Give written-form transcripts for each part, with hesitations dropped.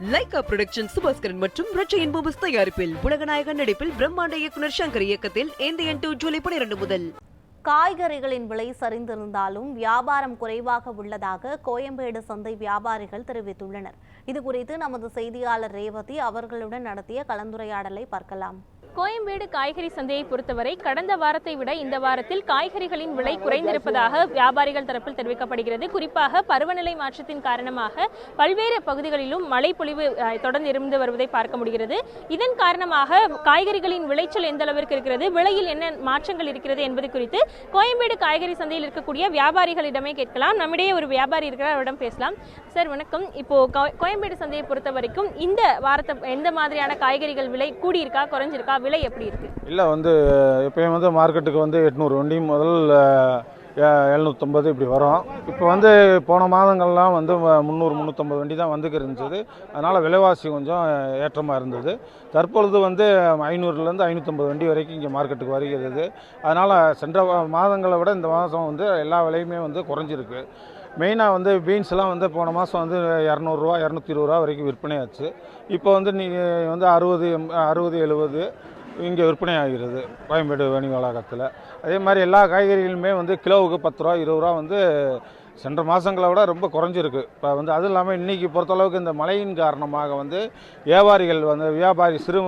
Lyca production Subaskaran மற்றும் ரட்சையின் பூபஸ் தயாரிப்பில் உலகநாயகன் நடிப்பில் பிரம்மாண்ட இயக்குனர் சங்கர் இயக்கத்தில் இந்தியன் 2 ஜூலை 12 முதல். காய்கறிகளின் விலை சரிந்திருந்தாலும் வியாபாரம் குறைவாக உள்ளதாக கோயம்பேடு சந்தை வியாபாரிகள் தெரிவித்துள்ளனர். இதுகுறித்து நமது செய்தியாளர் ரேவதி அவர்களுடன் நடத்திய கலந்துரையாடலை பார்க்கலாம். கோயம்பேடு காய்கறி சந்தையை பொறுத்தவரை கடந்த வாரத்தை விட இந்த வாரத்தில் காய்கறிகளின் விலை குறைந்திருப்பதாக வியாபாரிகள் தரப்பில் தெரிவிக்கப்படுகிறது. குறிப்பாக பருவநிலை மாற்றத்தின் காரணமாக பல்வேறு பகுதிகளிலும் மழை பொழிவு தொடர்ந்து இருந்து வருவதை பார்க்க முடிகிறது. இதன் காரணமாக காய்கறிகளின் விளைச்சல் எந்த அளவிற்கு இருக்கிறது, விலையில் என்ன மாற்றங்கள் இருக்கிறது என்பது குறித்து கோயம்பேடு காய்கறி சந்தையில் இருக்கக்கூடிய வியாபாரிகளிடமே கேட்கலாம். நம்மிடையே ஒரு வியாபாரி இருக்கிறார், அவரிடம் பேசலாம். சார் வணக்கம். இப்போ கோயம்பேடு சந்தையை பொறுத்த வரைக்கும் இந்த வாரத்தை எந்த மாதிரியான காய்கறிகள் விலை கூடியிருக்கா, குறைஞ்சிருக்கா, விலை எப்படி இருக்கு? இல்லை எப்பயும் மார்க்கெட்டுக்கு 800 வண்டி முதல் 750 இப்படி வரும். இப்போ போன மாதங்கள்லாம் 300 350 வண்டி தான் இருந்துச்சு. அதனால் விலைவாசி கொஞ்சம் ஏற்றமாக இருந்தது. தற்பொழுது 500லேருந்து 550 வண்டி வரைக்கும் இங்கே மார்க்கெட்டுக்கு வருகிறது. அதனால் சென்ற மாதங்களை விட இந்த மாதம் எல்லா விலையுமே குறைஞ்சிருக்கு. மெயினாக பீன்ஸ்லாம் போன மாதம் 200 220 வரைக்கும் விற்பனை ஆச்சு. இப்போ நீங்கள் 60 70 இங்கே விற்பனை ஆகிறது கோயம்பேடு வணிக வளாகத்தில். அதே மாதிரி எல்லா காய்கறிகளுமே கிலோவுக்கு 10 ரூபா 20 ரூபா சென்ற மாதங்களை விட ரொம்ப குறைஞ்சிருக்கு. இப்போ அதுவும் இல்லாமல் இன்றைக்கி பொறுத்தளவுக்கு இந்த மழையின் காரணமாக வியாபாரிகள் சிறு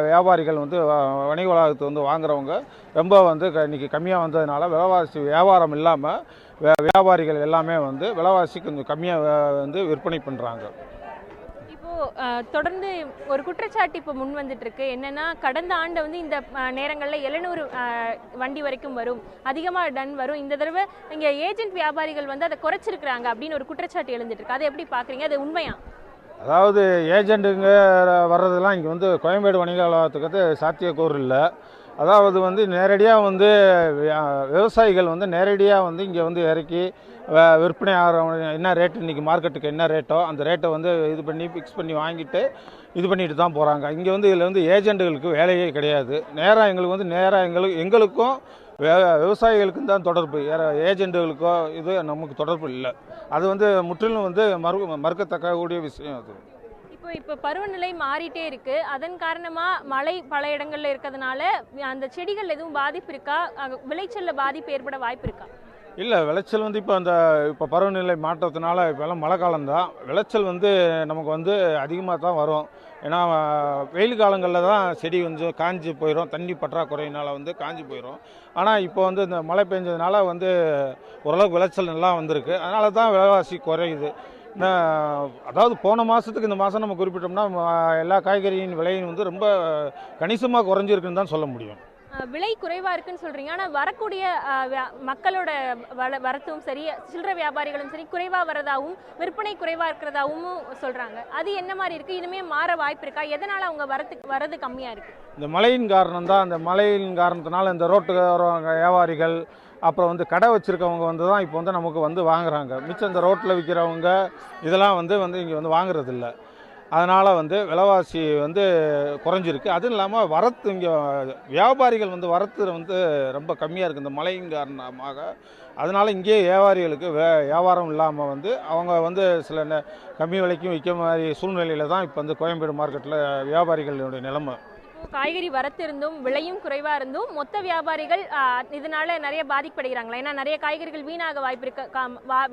வியாபாரிகள் வணிக வளாகத்தை வாங்குறவங்க ரொம்ப இன்றைக்கி கம்மியாக வந்ததுனால விலைவாசி வியாபாரம் இல்லாமல் வியாபாரிகள் எல்லாமே விலைவாசி கொஞ்சம் கம்மியாக விற்பனை பண்ணுறாங்க. தொடர்ந்து ஒரு குற்றச்சாட்டு இப்போ முன் வந்துட்டு இருக்கு. என்னன்னா, கடந்த ஆண்டு இந்த நேரங்களில் 700 வண்டி வரைக்கும் வரும், அதிகமாக டன் வரும். இந்த தடவை இங்கே ஏஜென்ட் வியாபாரிகள் அதை குறைச்சிருக்கிறாங்க அப்படின்னு ஒரு குற்றச்சாட்டு எழுந்துட்டு இருக்கு. அதை எப்படி பார்க்குறீங்க? அது உண்மையா? அதாவது ஏஜென்ட்டுங்க வர்றதெல்லாம் இங்கே கோயம்பேடு வணிக வளாகத்துக்கு சாத்தியக்கூறு இல்லை. அதாவது நேரடியாக விவசாயிகள் நேரடியாக இங்கே இறக்கி விற்பனை ஆகிறவங்க என்ன ரேட்டு இன்றைக்கி மார்க்கெட்டுக்கு என்ன ரேட்டோ அந்த ரேட்டை இது பண்ணி ஃபிக்ஸ் பண்ணி வாங்கிட்டு இது பண்ணிட்டு தான் போகிறாங்க. இங்கே இதில் ஏஜென்ட்டுகளுக்கு வேலையே கிடையாது. நேராக எங்களுக்கு எங்களுக்கும் விவசாயிகளுக்கும் தான் தொடர்பு. ஏஜென்ட்டுகளுக்கோ இது நமக்கு தொடர்பு இல்லை. அது முற்றிலும் மறுக்கத்தக்கக்கூடிய விஷயம். அது இப்போ பருவநிலை மாறிட்டே இருக்கு. அதன் காரணமா மழை பல இடங்கள்ல இருக்கிறதுனால அந்த செடிகள் எதுவும் பாதிப்பு இருக்கா, விளைச்சல்ல பாதிப்பு ஏற்பட வாய்ப்பு இருக்கா? இல்லை, விளைச்சல் இப்போ பருவநிலை மாற்றத்தினால இப்போல்லாம் மழை காலம்தான். விளைச்சல் நமக்கு அதிகமாக தான் வரும். ஏன்னா வெயில் காலங்களில் தான் செடி கொஞ்சம் காஞ்சி போயிடும், தண்ணி பற்றாக்குறையினால் காஞ்சி போயிடும். ஆனால் இப்போ இந்த மழை பெஞ்சதுனால ஓரளவுக்கு விளைச்சல் நல்லா வந்திருக்கு. அதனால தான் விலைவாசி குறையுது. அதாவது போன மாதத்துக்கு இந்த மாதம் நம்ம குறிப்பிட்டோம்னா எல்லா காய்கறியின் விலையும் ரொம்ப கணிசமாக குறைஞ்சிருக்குன்னு தான் சொல்ல முடியும். விலை குறைவா இருக்குன்னு சொல்றீங்க, ஆனால் வரக்கூடிய மக்களோட வரத்தும் சரி, சில்லறை வியாபாரிகளும் சரி குறைவா வரதாகவும் விற்பனை குறைவா இருக்கிறதாகவும் சொல்றாங்க. அது என்ன மாதிரி இருக்கு? இனிமே மாற வாய்ப்பு இருக்கா? எதனால அவங்க வரது கம்மியா இருக்கு? இந்த மழையின் காரணம் தான். அந்த மழையின் காரணத்தினால இந்த ரோட்டுக்கு வரவங்க வியாபாரிகள் அப்புறம் கடை வச்சுருக்கவங்க தான் இப்போ நமக்கு வாங்குறாங்க. மிச்சம் இந்த ரோட்டில் விற்கிறவங்க இதெல்லாம் இங்கே வாங்குறதில்ல. அதனால் விலைவாசி குறைஞ்சிருக்கு. அதுவும் இல்லாமல் வரத்து இங்கே வியாபாரிகள் வரத்து ரொம்ப கம்மியாக இருக்குது இந்த மழையின் காரணமாக. அதனால் இங்கேயே வியாபாரிகளுக்கு வியாபாரம் இல்லாமல் அவங்க சில கம்மி விலைக்கும் விற்க மாதிரி சூழ்நிலையில் தான் இப்போ கோயம்பேடு மார்க்கெட்டில் வியாபாரிகளுடைய நிலைமை. காய்கறி வரத்து இருந்தும் விலையும் குறைவா இருந்தும் மொத்த வியாபாரிகள் இதனால நிறைய பாதிக்கப்படுகிறாங்களா? ஏன்னா நிறைய காய்கறிகள் வீணாக வாய்ப்பு இருக்கு.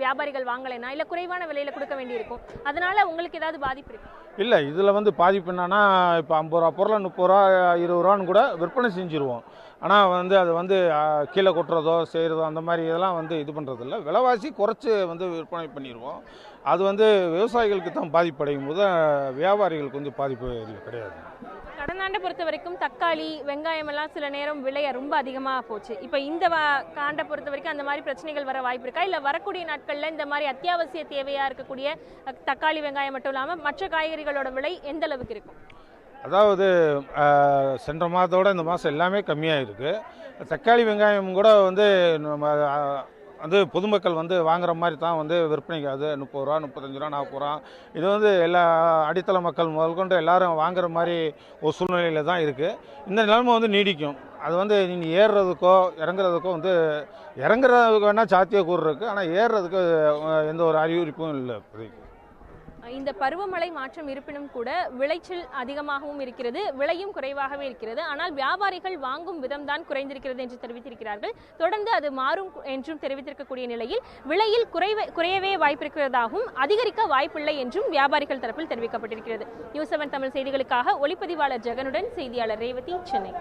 வியாபாரிகள் வாங்கலைன்னா இல்லை குறைவான விலையில கொடுக்க வேண்டியிருக்கும். அதனால உங்களுக்கு ஏதாவது பாதிப்பு இருக்கு? இல்லை, இதில் பாதிப்பு என்னன்னா, இப்போ 50 ரூபா பொருளை 30 ரூபா 20 ரூபான்னு கூட விற்பனை செஞ்சுருவோம். ஆனால் அது கீழே கொட்டுறதோ செய்கிறதோ அந்த மாதிரி இதெல்லாம் இது பண்ணுறதில்ல. விலைவாசி குறைச்சி விற்பனை பண்ணிடுவோம். அது விவசாயிகளுக்கு தான் பாதிப்படையும் போது வியாபாரிகளுக்கு பாதிப்பு கிடையாது. கடந்த ஆண்டை பொறுத்த வரைக்கும் தக்காளி, வெங்காயம் எல்லாம் சில நேரம் விலை ரொம்ப அதிகமாக போச்சு. இப்போ இந்த ஆண்டை பொறுத்த வரைக்கும் அந்த மாதிரி பிரச்சனைகள் வர வாய்ப்பு இருக்கா? இல்லை வரக்கூடிய நாட்களில் இந்த மாதிரி அத்தியாவசிய தேவையாக இருக்கக்கூடிய தக்காளி, வெங்காயம் மட்டும் இல்லாமல் மற்ற காய்கறிகளோட விலை எந்த அளவுக்கு இருக்கும்? அதாவது சென்ற மாதத்தோட இந்த மாதம் எல்லாமே கம்மியாக இருக்குது. தக்காளி வெங்காயம் கூட பொதுமக்கள் வாங்குற மாதிரி தான் விற்பனைக்கு 30 ரூபா 35 ரூபா 40 ரூபா இது எல்லா அடித்தள மக்கள் முதல் கொண்டு எல்லாரும் வாங்குற மாதிரி ஒரு சூழ்நிலையில் தான் இருக்குது. இந்த நிலைமை நீடிக்கும். அது நீங்கள் ஏறுறதுக்கோ இறங்குறதுக்கோ இறங்குறதுக்கு வேணால் சாத்தியக்கூறு இருக்குது. ஆனால் ஏறுறதுக்கு எந்த ஒரு அறிகுறிப்பும் இல்லை இப்போதைக்கு. இந்த பருவமழை மாற்றம் இருப்பினும் கூட விளைச்சல் அதிகமாகவும் இருக்கிறது, விலையும் குறைவாகவே இருக்கிறது. ஆனால் வியாபாரிகள் வாங்கும் விதம்தான் குறைந்திருக்கிறது என்று தெரிவித்திருக்கிறார்கள். தொடர்ந்து அது மாறும் என்றும் தெரிவித்திருக்கக்கூடிய நிலையில் விலையில் குறையவே வாய்ப்பிருக்கிறதாகவும் அதிகரிக்க வாய்ப்பில்லை என்றும் வியாபாரிகள் தரப்பில் தெரிவிக்கப்பட்டிருக்கிறது. நியூஸ் 7 தமிழ் செய்திகளுக்காக ஒளிப்பதிவாளர் ஜெகனுடன் செய்தியாளர் ரேவதி, சென்னை.